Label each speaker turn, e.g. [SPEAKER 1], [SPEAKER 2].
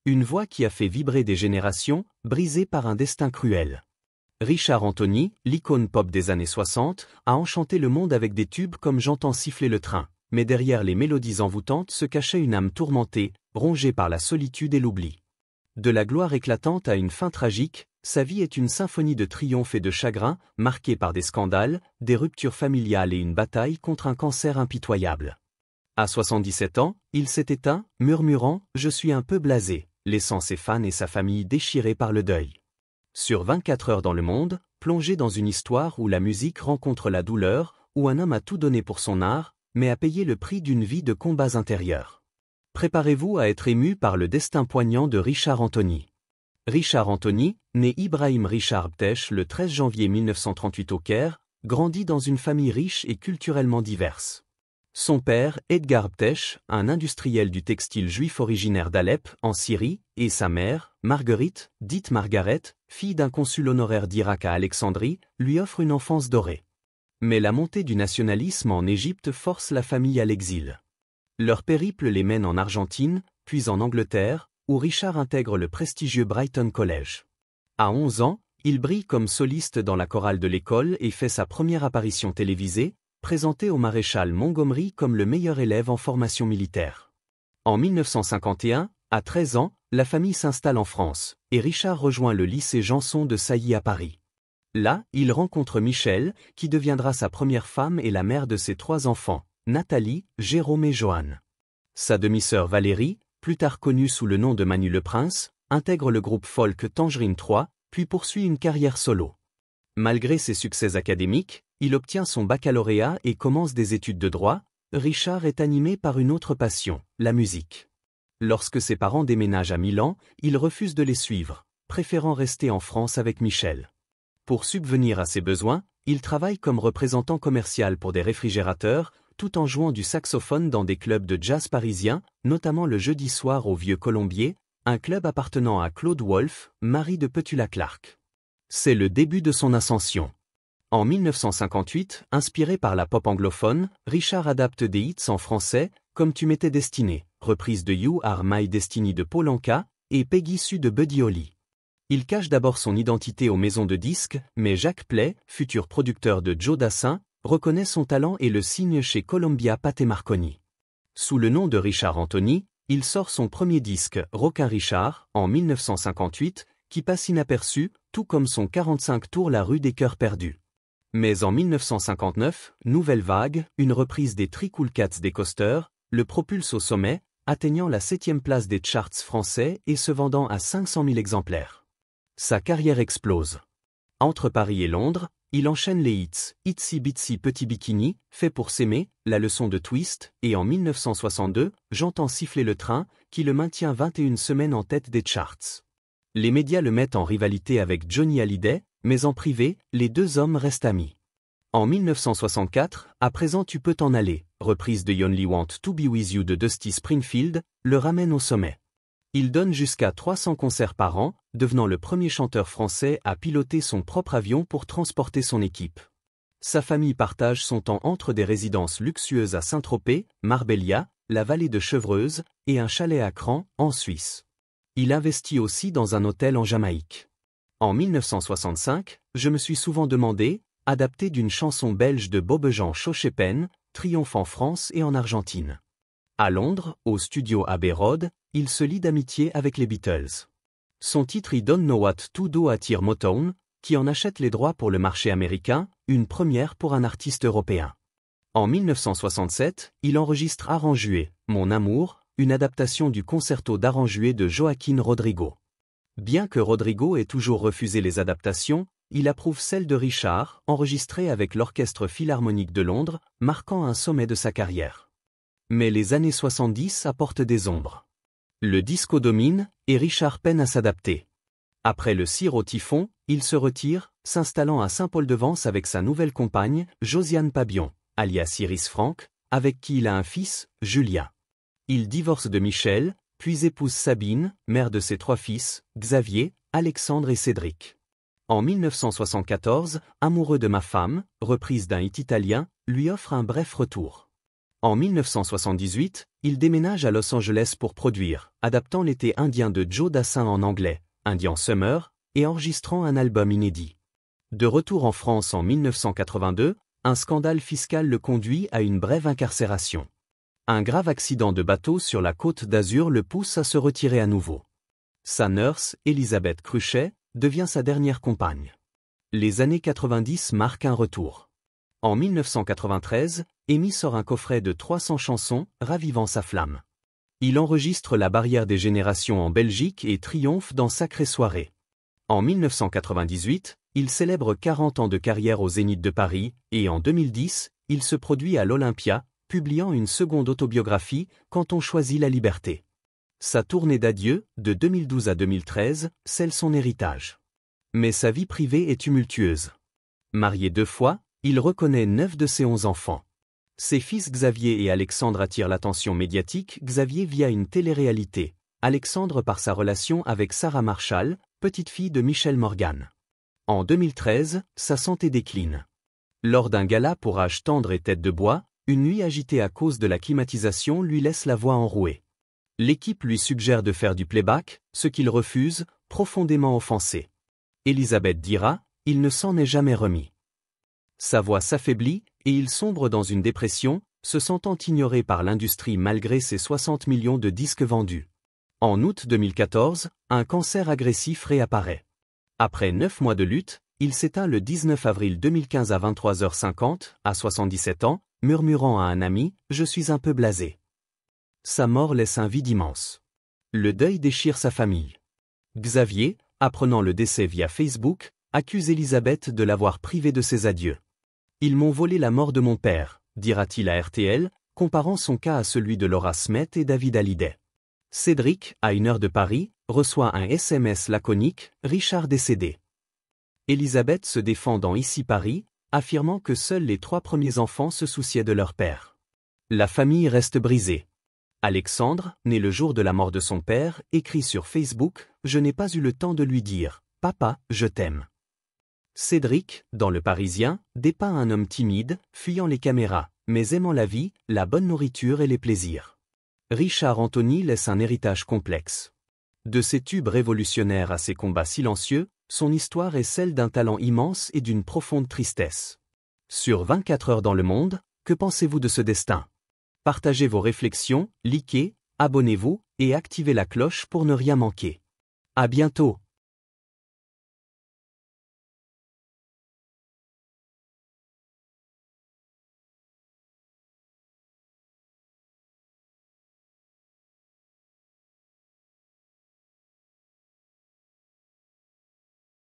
[SPEAKER 1] Une voix qui a fait vibrer des générations, brisée par un destin cruel. Richard Anthony, l'icône pop des années 60, a enchanté le monde avec des tubes comme J'entends siffler le train, mais derrière les mélodies envoûtantes se cachait une âme tourmentée, rongée par la solitude et l'oubli. De la gloire éclatante à une fin tragique, sa vie est une symphonie de triomphe et de chagrin, marquée par des scandales, des ruptures familiales et une bataille contre un cancer impitoyable. À 77 ans, il s'est éteint, murmurant « Je suis un peu blasé », laissant ses fans et sa famille déchirés par le deuil. Sur 24 heures dans le monde, plongé dans une histoire où la musique rencontre la douleur, où un homme a tout donné pour son art, mais a payé le prix d'une vie de combats intérieurs. Préparez-vous à être ému par le destin poignant de Richard Anthony. Richard Anthony, né Ibrahim Richard Btesh le 13 janvier 1938 au Caire, grandit dans une famille riche et culturellement diverse. Son père, Edgar Btesh, un industriel du textile juif originaire d'Alep, en Syrie, et sa mère, Marguerite, dite Margaret, fille d'un consul honoraire d'Irak à Alexandrie, lui offrent une enfance dorée. Mais la montée du nationalisme en Égypte force la famille à l'exil. Leur périple les mène en Argentine, puis en Angleterre, où Richard intègre le prestigieux Brighton College. À 11 ans, il brille comme soliste dans la chorale de l'école et fait sa première apparition télévisée, présenté au maréchal Montgomery comme le meilleur élève en formation militaire. En 1951, à 13 ans, la famille s'installe en France, et Richard rejoint le lycée Janson de Sailly à Paris. Là, il rencontre Michel, qui deviendra sa première femme et la mère de ses 3 enfants, Nathalie, Jérôme et Joanne. Sa demi-sœur Valérie, plus tard connue sous le nom de Manu le Prince, intègre le groupe folk Tangerine 3, puis poursuit une carrière solo. Malgré ses succès académiques, il obtient son baccalauréat et commence des études de droit. Richard est animé par une autre passion, la musique. Lorsque ses parents déménagent à Milan, il refuse de les suivre, préférant rester en France avec Michel. Pour subvenir à ses besoins, il travaille comme représentant commercial pour des réfrigérateurs, tout en jouant du saxophone dans des clubs de jazz parisiens, notamment le jeudi soir au Vieux Colombier, un club appartenant à Claude Wolff, mari de Petula Clark. C'est le début de son ascension. En 1958, inspiré par la pop anglophone, Richard adapte des hits en français, comme Tu m'étais destiné, reprise de You Are My Destiny de Paul Anka, et Peggy Sue de Buddy Holly. Il cache d'abord son identité aux maisons de disques, mais Jacques Pley, futur producteur de Joe Dassin, reconnaît son talent et le signe chez Columbia Pathé Marconi. Sous le nom de Richard Anthony, il sort son premier disque, Rockin' Richard, en 1958, qui passe inaperçu, tout comme son 45 tours La rue des cœurs perdus. Mais en 1959, Nouvelle Vague, une reprise des Three Cool Cats des Coasters, le propulse au sommet, atteignant la 7e place des charts français et se vendant à 500 000 exemplaires. Sa carrière explose. Entre Paris et Londres, il enchaîne les hits Itsy Bitsy Petit Bikini, Fait pour s'aimer, La leçon de Twist, et en 1962, J'entends siffler le train, qui le maintient 21 semaines en tête des charts. Les médias le mettent en rivalité avec Johnny Hallyday, mais en privé, les deux hommes restent amis. En 1964, À présent tu peux t'en aller, reprise de You Only Want to Be With You de Dusty Springfield, le ramène au sommet. Il donne jusqu'à 300 concerts par an, devenant le premier chanteur français à piloter son propre avion pour transporter son équipe. Sa famille partage son temps entre des résidences luxueuses à Saint-Tropez, Marbella, la vallée de Chevreuse, et un chalet à Cran, en Suisse. Il investit aussi dans un hôtel en Jamaïque. En 1965, Je me suis souvent demandé, adapté d'une chanson belge de Bob-Jean Chauchepen, triomphe en France et en Argentine. À Londres, au studio Abbey Road, il se lie d'amitié avec les Beatles. Son titre I Don't Know What to Do attire Motown, qui en achète les droits pour le marché américain, une première pour un artiste européen. En 1967, il enregistre Aranjuez, Mon amour, une adaptation du concerto d'Aranjuez de Joaquín Rodrigo. Bien que Rodrigo ait toujours refusé les adaptations, il approuve celle de Richard, enregistrée avec l'Orchestre Philharmonique de Londres, marquant un sommet de sa carrière. Mais les années 70 apportent des ombres. Le disco domine, et Richard peine à s'adapter. Après le Cire au typhon, il se retire, s'installant à Saint-Paul-de-Vence avec sa nouvelle compagne, Josiane Pabion, alias Iris Franck, avec qui il a un fils, Julien. Il divorce de Michel, puis épouse Sabine, mère de ses 3 fils, Xavier, Alexandre et Cédric. En 1974, Amoureux de ma femme, reprise d'un hit italien, lui offre un bref retour. En 1978, il déménage à Los Angeles pour produire, adaptant l'été indien de Joe Dassin en anglais, Indian Summer, et enregistrant un album inédit. De retour en France en 1982, un scandale fiscal le conduit à une brève incarcération. Un grave accident de bateau sur la Côte d'Azur le pousse à se retirer à nouveau. Sa nurse, Elisabeth Cruchet, devient sa dernière compagne. Les années 90 marquent un retour. En 1993, Amy sort un coffret de 300 chansons, ravivant sa flamme. Il enregistre La barrière des générations en Belgique et triomphe dans Sacrée soirée. En 1998, il célèbre 40 ans de carrière au Zénith de Paris, et en 2010, il se produit à l'Olympia, publiant une seconde autobiographie, Quand on choisit la liberté. Sa tournée d'adieu, de 2012 à 2013, scelle son héritage. Mais sa vie privée est tumultueuse. Marié 2 fois, il reconnaît 9 de ses 11 enfants. Ses fils Xavier et Alexandre attirent l'attention médiatique, Xavier via une télé-réalité, Alexandre par sa relation avec Sarah Marshall, petite-fille de Michel Morgan. En 2013, sa santé décline. Lors d'un gala pour âge tendre et tête de bois, une nuit agitée à cause de la climatisation lui laisse la voix enrouée. L'équipe lui suggère de faire du playback, ce qu'il refuse, profondément offensé. Elisabeth dira, il ne s'en est jamais remis. Sa voix s'affaiblit, et il sombre dans une dépression, se sentant ignoré par l'industrie malgré ses 60 millions de disques vendus. En août 2014, un cancer agressif réapparaît. Après 9 mois de lutte, il s'éteint le 19 avril 2015 à 23h50, à 77 ans, murmurant à un ami, « Je suis un peu blasé ». Sa mort laisse un vide immense. Le deuil déchire sa famille. Xavier, apprenant le décès via Facebook, accuse Elisabeth de l'avoir privé de ses adieux. « Ils m'ont volé la mort de mon père », dira-t-il à RTL, comparant son cas à celui de Laura Smet et David Hallyday. Cédric, à 1 heure de Paris, reçoit un SMS laconique, Richard décédé. Elisabeth se défend dans Ici Paris, affirmant que seuls les 3 premiers enfants se souciaient de leur père. La famille reste brisée. Alexandre, né le jour de la mort de son père, écrit sur Facebook, « Je n'ai pas eu le temps de lui dire, papa, je t'aime ». Cédric, dans Le Parisien, dépeint un homme timide, fuyant les caméras, mais aimant la vie, la bonne nourriture et les plaisirs. Richard Anthony laisse un héritage complexe. De ses tubes révolutionnaires à ses combats silencieux, son histoire est celle d'un talent immense et d'une profonde tristesse. Sur 24 heures dans le monde, que pensez-vous de ce destin? Partagez vos réflexions, likez, abonnez-vous et activez la cloche pour ne rien manquer. À bientôt.